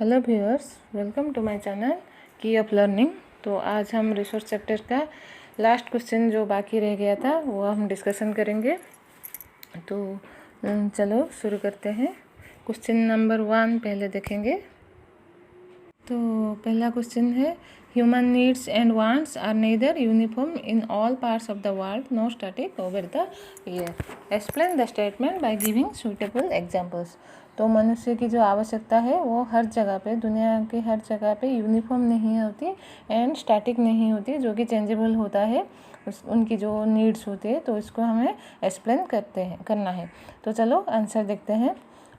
Hello viewers, welcome to my channel Key of Learning. तो आज हम रिसोर्स चैप्टर का लास्ट क्वेश्चन जो बाकी रह गया था वो हम डिस्कशन करेंगे। तो चलो शुरू करते हैं। क्वेश्चन नंबर 1 पहले देखेंगे। तो पहला क्वेश्चन है, human needs and wants are neither uniform in all parts of the world, no static over the year. Explain the statement by giving suitable examples. तो मनुष्य की जो आवश्यकता है वो हर जगह पे, दुनिया के हर जगह पे यूनिफॉर्म नहीं होती एंड स्टैटिक नहीं होती, जो कि चेंजेबल होता है। उनकी जो नीड्स होती है, तो इसको हमें एक्सप्लेन करना है। तो चलो आंसर देखते हैं।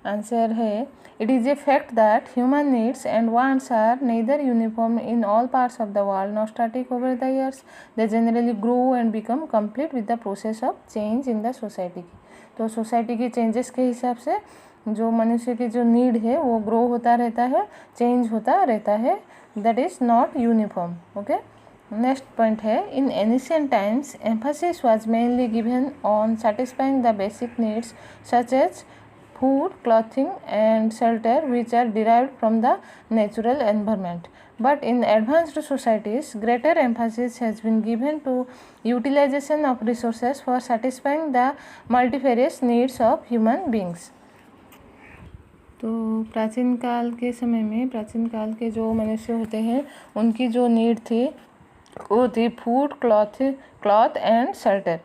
आंसर है, it is a fact that human needs and wants are neither uniform in all parts of the world, not static over the years. They generally grow and become complete with the process of change in the society की। तो society की changes के हिसाब से जो मनुष्य की जो नीड है वो ग्रो होता रहता है, चेंज होता रहता है, that is not uniform. Okay, next point है, in ancient times emphasis was mainly given on satisfying the basic needs such as food, clothing and shelter, which are derived from the natural environment. But in advanced societies, greater emphasis has been given to utilization of resources for satisfying the multifarious needs of human beings. तो प्राचीन काल के समय में, प्राचीन काल के जो मनुष्य होते हैं उनकी जो नीड थी वो थी फूड, क्लॉथ एंड शेल्टर,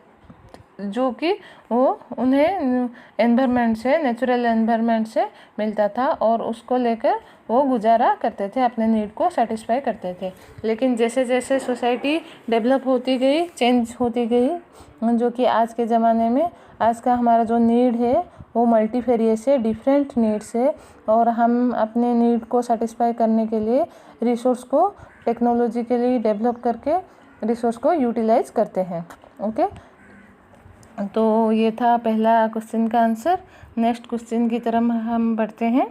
जो कि वो उन्हें एनवायरनमेंट से, नेचुरल एनवायरनमेंट से मिलता था और उसको लेकर वो गुजारा करते थे, अपने नीड को सेटिस्फाई करते थे। लेकिन जैसे जैसे सोसाइटी डेवलप होती गई, चेंज होती गई, जो कि आज के ज़माने में आज का हमारा जो नीड है वो मल्टीफेरियस है, डिफरेंट नीड्स है, और हम अपने नीड को सेटिस्फाई करने के लिए रिसोर्स को टेक्नोलॉजिकली डेवलप करके रिसोर्स को यूटिलाइज करते हैं। ओके, तो ये था पहला क्वेश्चन का आंसर। नेक्स्ट क्वेश्चन की तरफ हम बढ़ते हैं।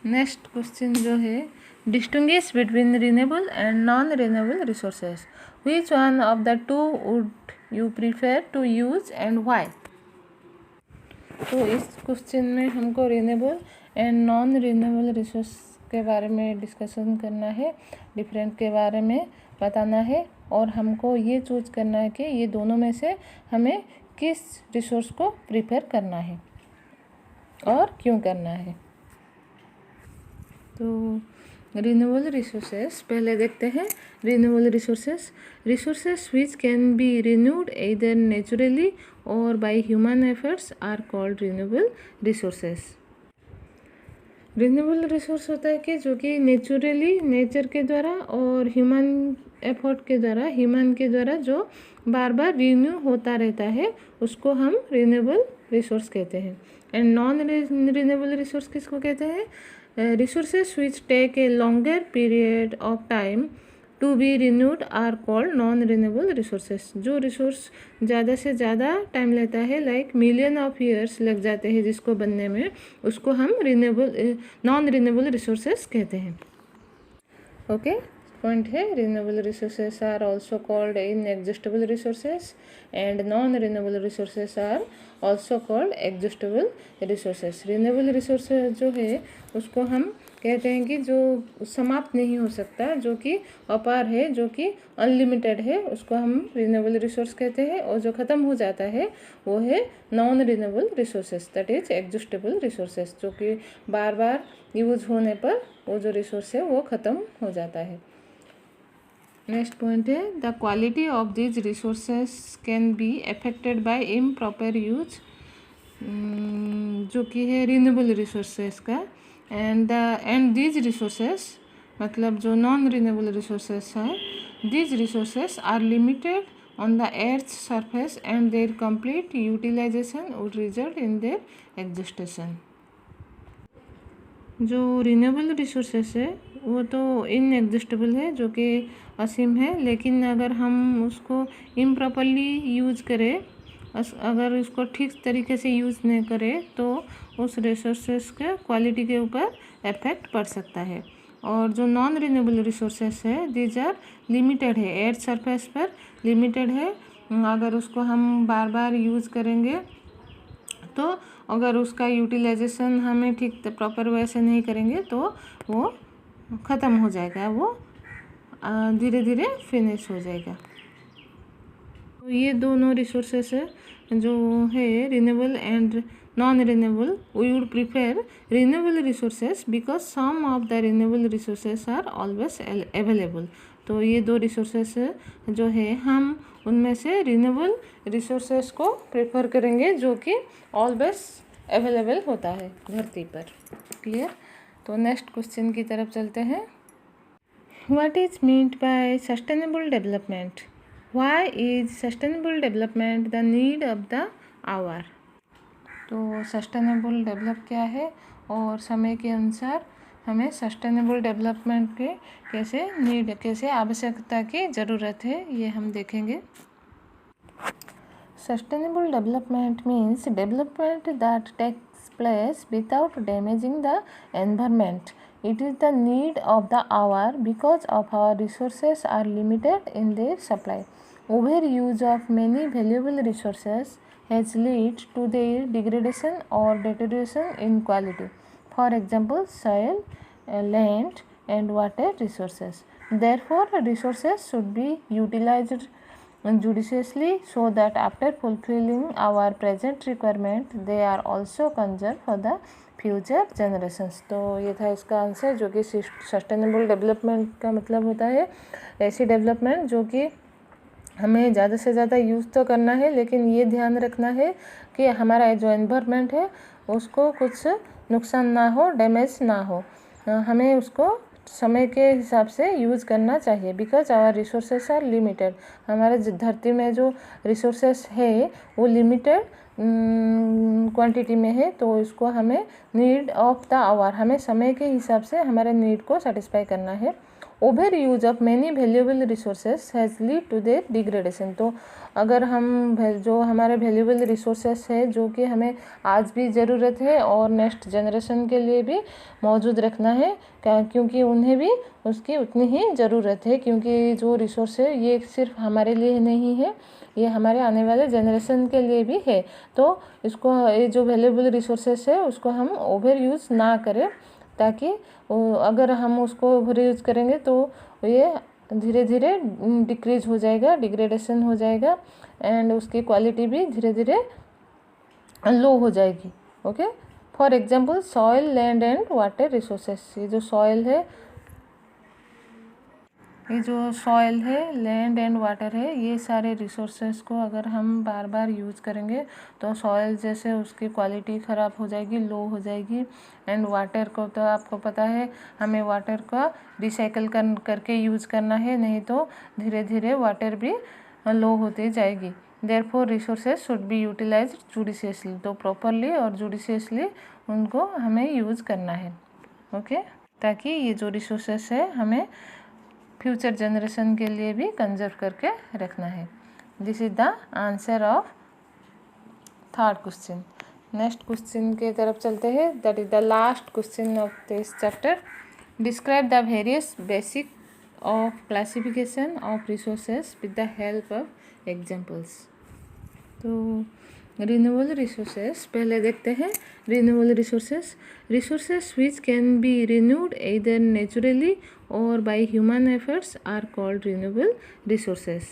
नेक्स्ट क्वेश्चन जो है, distinguish between renewable and non renewable resources, which one of the two would you prefer to use and why. तो इस क्वेश्चन में हमको renewable and non renewable resource के बारे में डिस्कशन करना है, डिफरेंट के बारे में बताना है, और हमको ये चूज करना है कि ये दोनों में से हमें किस रिसोर्स को प्रीफर करना है और क्यों करना है। तो रिन्यूएबल रिसोर्सेस पहले देखते हैं। Renewable resources which can be renewed either naturally और by human efforts are called renewable resources. Renewable resource होता है कि जो कि नेचुरली, नेचर के द्वारा और ह्यूमन एफर्ट के द्वारा, ह्यूमन के द्वारा जो बार बार रिन्यू होता रहता है, उसको हम रिन्यूएबल रिसोर्स कहते हैं। एंड नॉन रिन्यूएबल रिसोर्स किसको कहते हैं? Resources which take a longer period of time to be renewed are called non renewable resources. जो रिसोर्स ज़्यादा से ज़्यादा टाइम लेता है, लाइक मिलियन ऑफ ईयर्स लग जाते हैं जिसको बनने में, उसको हम नॉन रिन्यूएबल रिसोर्सेस कहते हैं। ओके, पॉइंट है, renewable resources are also called inexhaustible resources and non renewable resources are also called exhaustible resources. Renewable resources जो है उसको हम कहते हैं कि जो समाप्त नहीं हो सकता, जो कि अपार है, जो कि अनलिमिटेड है, उसको हम रिन्यूएबल रिसोर्स कहते हैं। और जो ख़त्म हो जाता है वो है non renewable resources, that is exhaustible resources, जो कि बार बार यूज होने पर वो जो रिसोर्स है वो ख़त्म हो जाता है। नेक्स्ट पॉइंट है, the quality of these resources can be affected by improper use, जो कि है रिन्यूएबल रिसोर्सेस का। एंड दीज रिसोर्सेस, मतलब जो नॉन रिन्यूएबल रिसोर्सेस है, these resources are limited on the earth surface and their complete utilisation would result in their exhaustion. जो renewable resources है वो तो इनएग्जिस्टेबल है, जो कि असीम है, लेकिन अगर हम उसको इम्प्रॉपरली यूज करें, अगर उसको ठीक तरीके से यूज़ नहीं करें, तो उस रिसोर्सेस के क्वालिटी के ऊपर इफेक्ट पड़ सकता है। और जो नॉन रिन्यूएबल रिसोर्सेस है, दीज आर लिमिटेड है, एर्थ सरफेस पर लिमिटेड है। अगर उसको हम बार बार यूज़ करेंगे तो अगर उसका यूटिलाइजेशन हमें ठीक प्रॉपर वे से नहीं करेंगे तो वो ख़त्म हो जाएगा, वो धीरे धीरे फिनिश हो जाएगा। तो ये दोनों रिसोर्सेस जो है renewable and non renewable, we would prefer renewable resources because some of the renewable resources are always available. तो ये दो रिसोर्सेस जो है हम उनमें से रिन्यूएबल रिसोर्सेस को प्रेफर करेंगे जो कि ऑलवेज अवेलेबल होता है धरती पर। क्लियर? तो नेक्स्ट क्वेश्चन की तरफ चलते हैं। What is meant by sustainable development? Why is sustainable development the need of the hour? तो सस्टेनेबल डेवलप क्या है और समय के अनुसार हमें सस्टेनेबल डेवलपमेंट के कैसे आवश्यकता की ज़रूरत है, ये हम देखेंगे। Sustainable development means development that takes place without damaging the environment. It is the need of the hour because of our resources are limited in their supply. Overuse of many valuable resources has led to their degradation or deterioration in quality. For example, soil, land, and water resources. Therefore, resources should be utilized judiciously so that after fulfilling our present requirement, they are also conserved for the future generations. तो ये था इसका answer, जो कि sustainable development का मतलब होता है ऐसी डेवलपमेंट जो कि हमें ज़्यादा से ज़्यादा यूज़ तो करना है, लेकिन ये ध्यान रखना है कि हमारा जो एनवायरनमेंट है उसको कुछ नुकसान ना हो, डैमेज ना हो। हमें उसको समय के हिसाब से यूज़ करना चाहिए because our resources are limited. हमारे धरती में जो रिसोर्सेस है वो लिमिटेड क्वांटिटी में है, तो इसको हमें नीड ऑफ द आवर, हमें समय के हिसाब से हमारे नीड को सेटिस्फाई करना है। Over use of many valuable resources has lead to their degradation. तो अगर हम जो हमारे वैल्यूएबल रिसोर्सेस है जो कि हमें आज भी ज़रूरत है और नेक्स्ट जनरेशन के लिए भी मौजूद रखना है, क्योंकि उन्हें भी उसकी उतनी ही ज़रूरत है, क्योंकि जो रिसोर्स है ये सिर्फ हमारे लिए नहीं है, ये हमारे आने वाले जनरेशन के लिए भी है। तो इसको ये जो वैल्यूएबल रिसोर्सेस है उसको हम ओवर यूज़ ना करें, ताकि अगर हम उसको ओवर यूज़ करेंगे तो ये धीरे धीरे डिक्रीज हो जाएगा, डिग्रेडेशन हो जाएगा एंड उसकी क्वालिटी भी धीरे धीरे लो हो जाएगी। Okay, for example soil, land and water resources. ये जो सॉइल है, लैंड एंड वाटर है, ये सारे रिसोर्सेस को अगर हम बार बार यूज़ करेंगे तो सॉइल जैसे उसकी क्वालिटी ख़राब हो जाएगी, लो हो जाएगी। एंड वाटर को तो आपको पता है हमें वाटर का रिसाइकल करके यूज़ करना है, नहीं तो धीरे धीरे वाटर भी लो होती जाएगी। Therefore resources should be utilised judiciously. तो प्रॉपरली और जुडिशियसली उनको हमें यूज़ करना है। ओके, ताकि ये जो रिसोर्सेस है हमें फ्यूचर जनरेशन के लिए भी कंजर्व करके रखना है। This is the answer of third question. Next question के तरफ चलते हैं, that is the last question of this chapter. Describe the various basic of classification of resources with the help of examples. तो renewable resources पहले देखते हैं। Renewable resources which can be renewed either naturally और by human efforts are called renewable resources.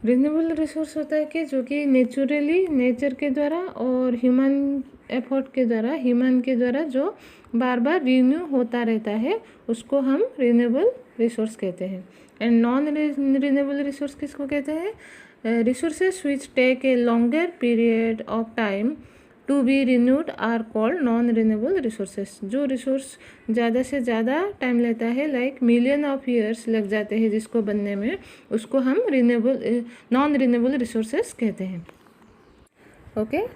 Renewable resource होता है कि जो कि नेचुरली, नेचर के द्वारा और ह्यूमन एफर्ट के द्वारा, ह्यूमन के द्वारा जो बार बार रिन्यू होता रहता है उसको हम रिन्यूएबल रिसोर्स कहते हैं। एंड नॉन रिन्यूएबल रिसोर्स किसको कहते हैं? Resources which take a longer period of time to be renewed are called non renewable resources. जो रिसोर्स ज़्यादा से ज़्यादा टाइम लेता है, लाइक मिलियन ऑफ ईयर्स लग जाते हैं जिसको बनने में, उसको हम नॉन रिन्यूएबल रिसोर्सेस कहते हैं। ओके,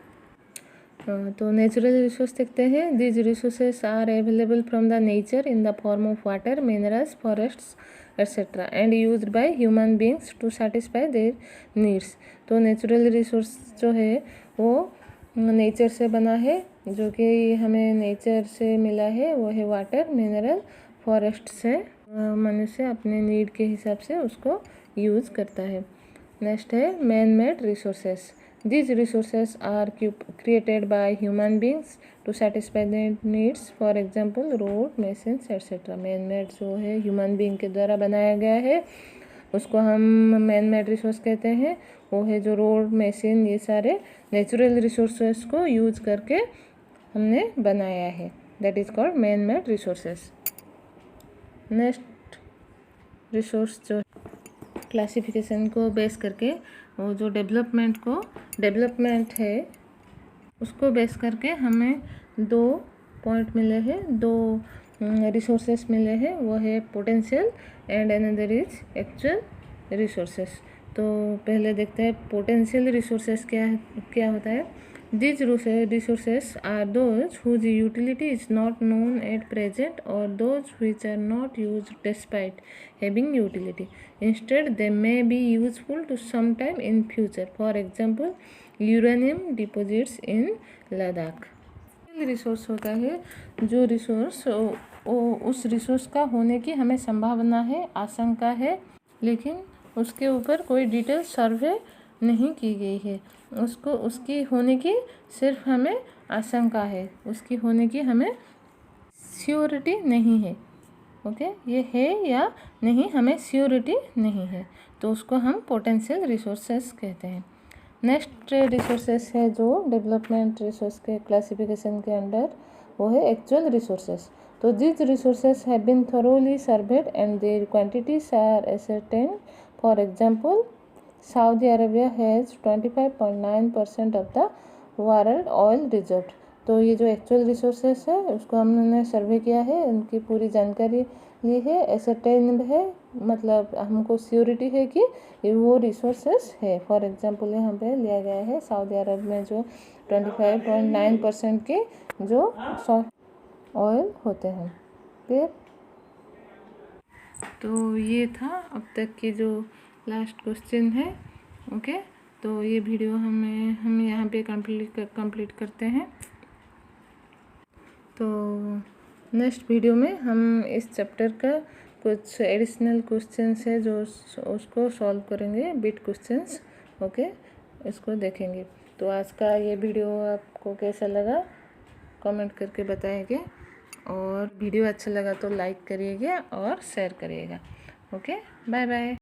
तो नेचुरल रिसोर्स देखते हैं। These resources are available from the nature in the form of water, minerals, forests etcetera and used by human beings to satisfy their needs. तो नेचुरल रिसोर्स जो है वो nature से बना है, जो कि हमें नेचर से मिला है, वो है वाटर, मिनरल, फॉरेस्ट से मनुष्य अपने नीड के हिसाब से उसको यूज़ करता है। नेक्स्ट है man made resources. These resources are created by human beings to satisfy their needs. For example, road, machines, etc. Man made जो है ह्यूमन बीइंग के द्वारा बनाया गया है उसको हम मैन मेड रिसोर्स कहते हैं। वो है जो रोड, मशीन, ये सारे नेचुरल रिसोर्सेस को यूज करके हमने बनाया है, that is called man made resources. Next resource जो क्लासिफिकेशन को बेस करके वो जो डेवलपमेंट है उसको बेस करके हमें 2 पॉइंट मिले हैं, 2 रिसोर्सेस मिले हैं। वो है potential and another is actual resources. तो पहले देखते हैं पोटेंशियल रिसोर्सेस क्या होता है। These resources are those whose utility is not known at present or those which are not used despite having utility. Instead, they may be useful to sometime in future. For example, uranium deposits in Ladakh. Resource होता है जो resource उस resource का होने की हमें संभावना है, आशंका है, लेकिन उसके ऊपर कोई डिटेल सर्वे नहीं की गई है। उसकी होने की सिर्फ हमें आशंका है, उसकी होने की हमें श्योरिटी नहीं है। ओके, ये है या नहीं हमें श्योरिटी नहीं है, तो उसको हम पोटेंशियल रिसोर्सेस कहते हैं। नेक्स्ट रिसोर्सेस है जो डेवलपमेंट रिसोर्स के क्लासिफिकेशन के अंडर, वो है एक्चुअल रिसोर्सेस। तो this resources have been thoroughly surveyed and their quantities are ascertained. For example, Saudi Arabia has 25.9% of the world oil reserve. तो ये जो एक्चुअल रिसोर्सेस है उसको हमने सर्वे किया है, उनकी पूरी जानकारी ली है, एसर्टेन है, मतलब हमको श्योरिटी है कि वो रिसोर्सेस है। फॉर एग्जांपल यहाँ पे लिया गया है सऊदी अरब में जो 25.9% के जो ऑयल होते हैं। फिर तो ये था अब तक की जो लास्ट क्वेश्चन है। ओके, तो ये वीडियो हम यहाँ पे कंप्लीट करते हैं। तो नेक्स्ट वीडियो में हम इस चैप्टर का कुछ एडिशनल क्वेश्चंस है जो उसको सॉल्व करेंगे, बिट क्वेश्चंस। ओके, इसको देखेंगे। तो आज का ये वीडियो आपको कैसा लगा कमेंट करके बताएंगे, और वीडियो अच्छा लगा तो लाइक करिएगा और शेयर करिएगा। Okay, bye bye.